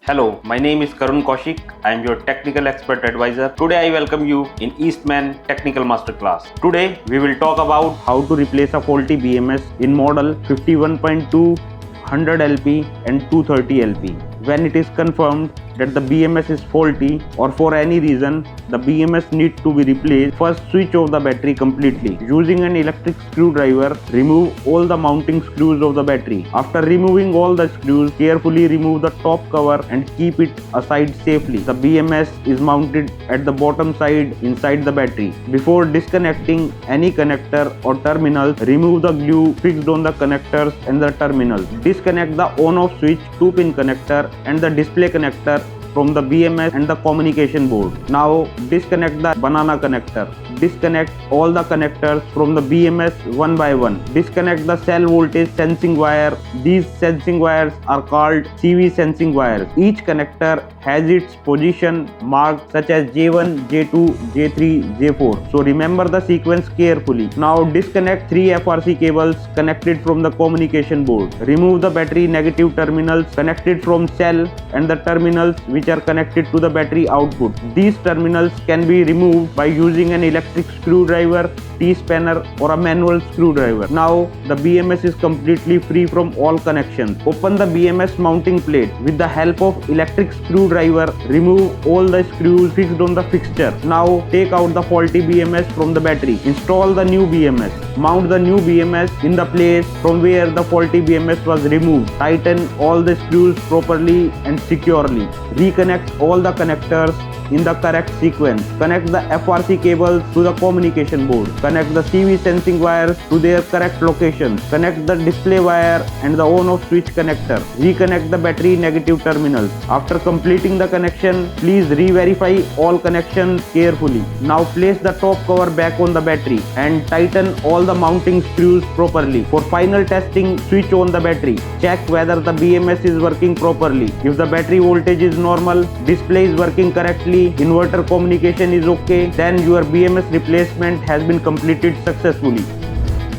Hello, my name is Karun Kaushik. I am your technical expert advisor. Today I welcome you in Eastman Technical Masterclass. Today we will talk about how to replace a faulty BMS in model 51.2, 100 LP and 230 LP. When it is confirmed that the BMS is faulty or for any reason the BMS needs to be replaced, first switch off the battery completely. Using an electric screwdriver, remove all the mounting screws of the battery. After removing all the screws, carefully remove the top cover and keep it aside safely. The BMS is mounted at the bottom side inside the battery. Before disconnecting any connector or terminal, remove the glue fixed on the connectors and the terminal. Disconnect the on-off switch, 2-pin connector and the display connector from the BMS and the communication board. Now disconnect the banana connector. Disconnect all the connectors from the BMS one by one. Disconnect the cell voltage sensing wire. These sensing wires are called CV sensing wires. Each connector has its position marked such as J1, J2, J3, J4. So remember the sequence carefully. Now disconnect 3 FRC cables connected from the communication board. Remove the battery negative terminals connected from cell and the terminals which are connected to the battery output. These terminals can be removed by using an electric screwdriver, T-spanner or a manual screwdriver. Now the BMS is completely free from all connections. Open the BMS mounting plate. With the help of electric screwdriver, remove all the screws fixed on the fixture. Now take out the faulty BMS from the battery. Install the new BMS. Mount the new BMS in the place from where the faulty BMS was removed. Tighten all the screws properly and securely. Reconnect all the connectors in the correct sequence. Connect the FRC cables to the communication board. Connect the CV sensing wires to their correct locations. Connect the display wire and the on-off switch connector. Reconnect the battery negative terminals. After completing the connection, please re-verify all connections carefully. Now place the top cover back on the battery and tighten all the mounting screws properly. For final testing, switch on the battery. Check whether the BMS is working properly. If the battery voltage is normal, display is working correctly, inverter communication is okay, then your BMS replacement has been completed successfully.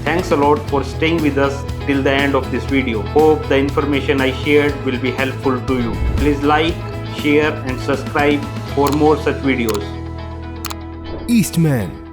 Thanks a lot for staying with us till the end of this video. Hope the information I shared will be helpful to you. Please like, share and subscribe for more such videos. Eastman